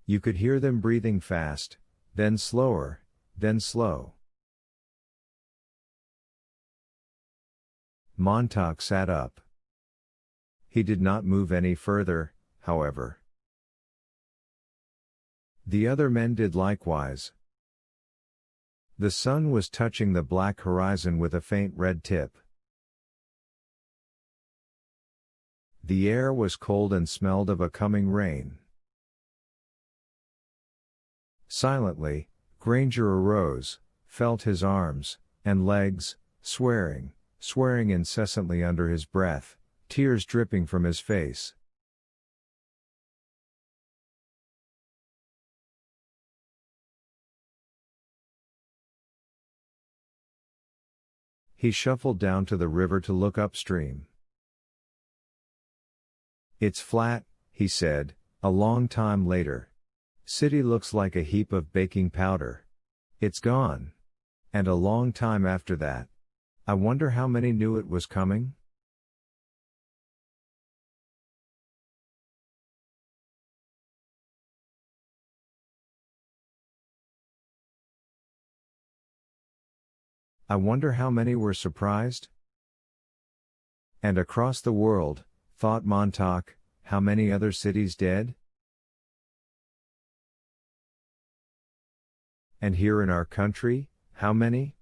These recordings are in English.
You could hear them breathing fast, then slower, then slow. Montauk sat up. He did not move any further, however. The other men did likewise. The sun was touching the black horizon with a faint red tip. The air was cold and smelled of a coming rain. Silently, Granger arose, felt his arms and legs, swearing incessantly under his breath, tears dripping from his face. He shuffled down to the river to look upstream. "It's flat," he said, a long time later. "City looks like a heap of baking powder. It's gone." And a long time after that. "I wonder how many knew it was coming?" I wonder how many were surprised? And across the world, thought Montauk, how many other cities dead? And here in our country, how many?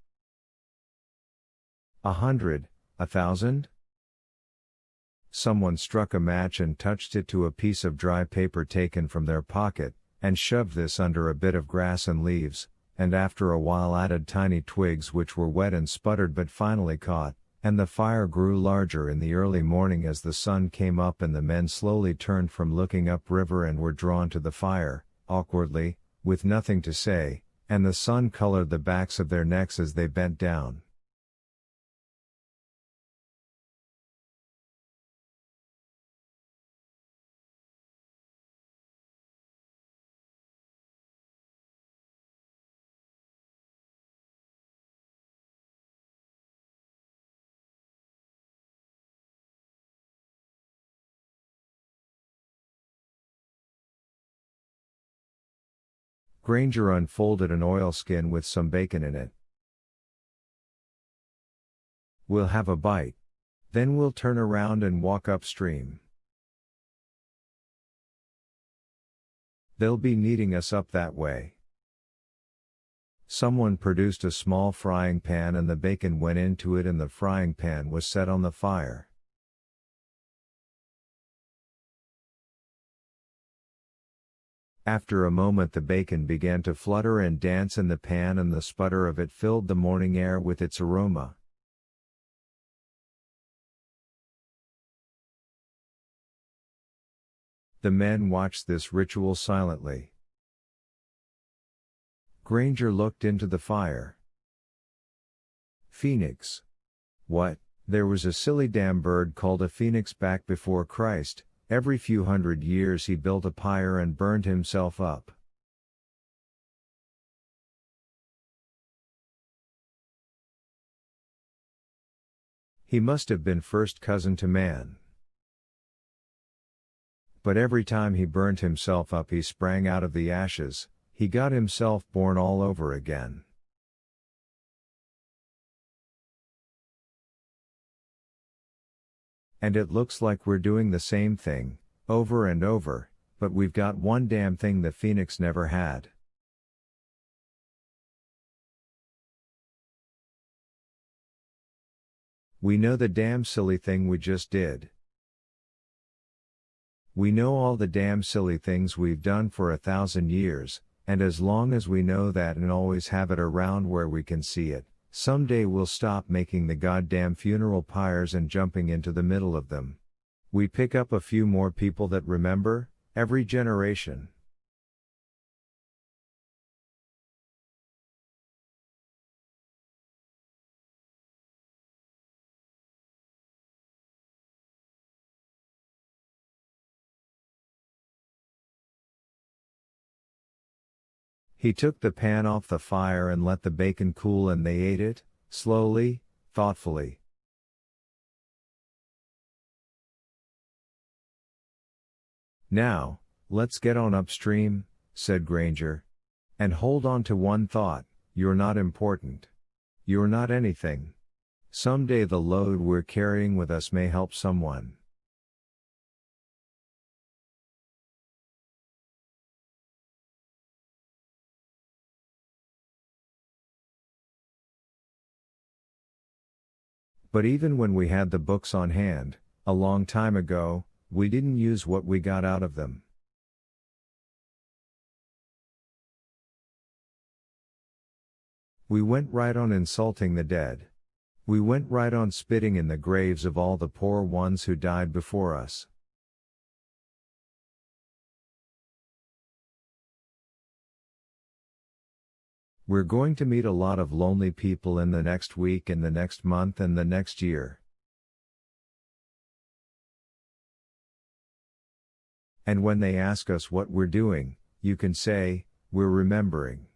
100, 1,000? Someone struck a match and touched it to a piece of dry paper taken from their pocket, and shoved this under a bit of grass and leaves, and after a while added tiny twigs which were wet and sputtered but finally caught, and the fire grew larger in the early morning as the sun came up and the men slowly turned from looking upriver and were drawn to the fire, awkwardly, with nothing to say, and the sun colored the backs of their necks as they bent down. Granger unfolded an oilskin with some bacon in it. "We'll have a bite. Then we'll turn around and walk upstream. They'll be needing us up that way." Someone produced a small frying pan and the bacon went into it and the frying pan was set on the fire. After a moment the bacon began to flutter and dance in the pan and the sputter of it filled the morning air with its aroma. The men watched this ritual silently. Granger looked into the fire. "Phoenix. What? There was a silly damn bird called a phoenix back before Christ. Every few hundred years he built a pyre and burned himself up. He must have been first cousin to man. But every time he burned himself up he sprang out of the ashes, he got himself born all over again." And it looks like we're doing the same thing, over and over, but we've got one damn thing the phoenix never had. We know the damn silly thing we just did. We know all the damn silly things we've done for 1,000 years, and as long as we know that and always have it around where we can see it, someday we'll stop making the goddamn funeral pyres and jumping into the middle of them. We pick up a few more people that remember, every generation. He took the pan off the fire and let the bacon cool and they ate it, slowly, thoughtfully. "Now, let's get on upstream," said Granger. And hold on to one thought, you're not important. You're not anything. Someday the load we're carrying with us may help someone. But even when we had the books on hand, a long time ago, we didn't use what we got out of them. We went right on insulting the dead. We went right on spitting in the graves of all the poor ones who died before us. We're going to meet a lot of lonely people in the next week and the next month and the next year. And when they ask us what we're doing, you can say, we're remembering.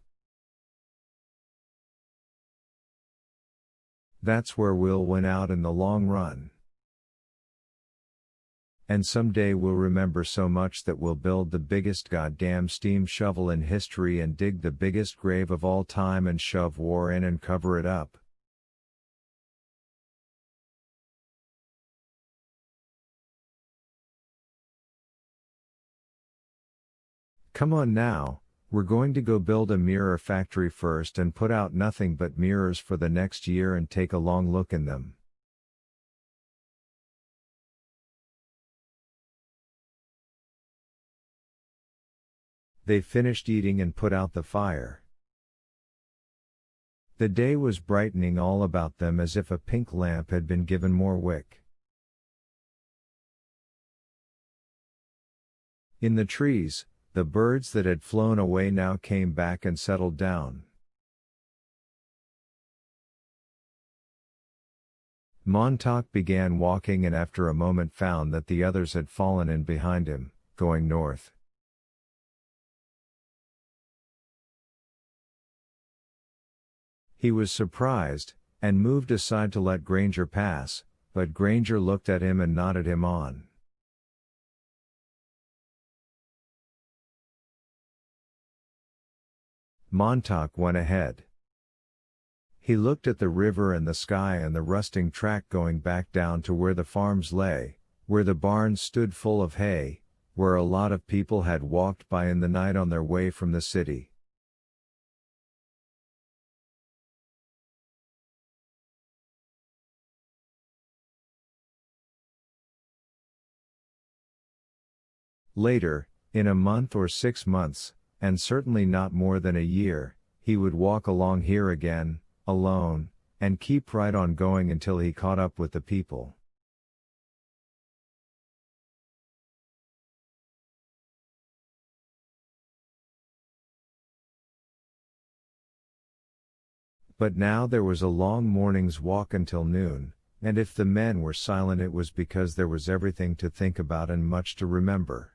That's where we'll win out in the long run. And someday we'll remember so much that we'll build the biggest goddamn steam shovel in history and dig the biggest grave of all time and shove war in and cover it up. Come on now, we're going to go build a mirror factory first and put out nothing but mirrors for the next year and take a long look in them. They finished eating and put out the fire. The day was brightening all about them as if a pink lamp had been given more wick. In the trees, the birds that had flown away now came back and settled down. Montauk began walking and after a moment found that the others had fallen in behind him, going north. He was surprised, and moved aside to let Granger pass, but Granger looked at him and nodded him on. Montauk went ahead. He looked at the river and the sky and the rusting track going back down to where the farms lay, where the barns stood full of hay, where a lot of people had walked by in the night on their way from the city. Later, in a month or 6 months, and certainly not more than a year, he would walk along here again, alone, and keep right on going until he caught up with the people. But now there was a long morning's walk until noon, and if the men were silent it was because there was everything to think about and much to remember.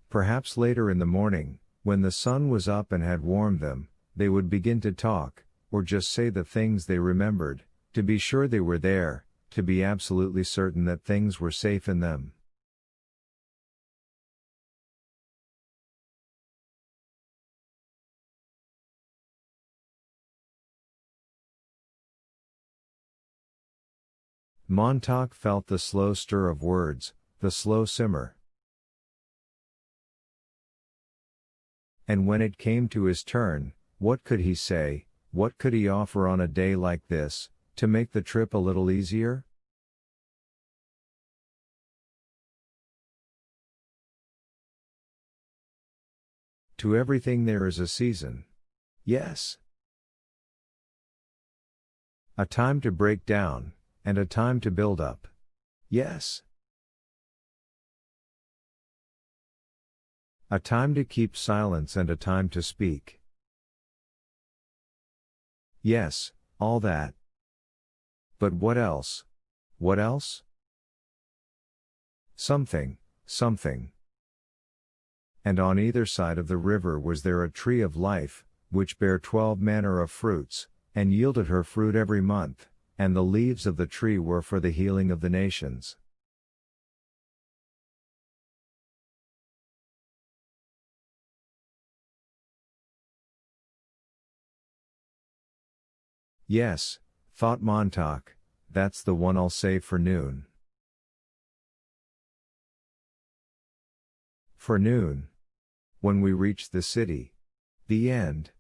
Perhaps later in the morning, when the sun was up and had warmed them, they would begin to talk, or just say the things they remembered, to be sure they were there, to be absolutely certain that things were safe in them. Montauk felt the slow stir of words, the slow simmer. And when it came to his turn, what could he say, what could he offer on a day like this, to make the trip a little easier? To everything there is a season. Yes. A time to break down, and a time to build up. Yes. A time to keep silence and a time to speak. Yes, all that. But what else? What else? Something, something. And on either side of the river was there a tree of life, which bare 12 manner of fruits, and yielded her fruit every month, And the leaves of the tree were for the healing of the nations. Yes, thought Montauk, that's the one I'll save for noon. For noon. When we reach the city. The end.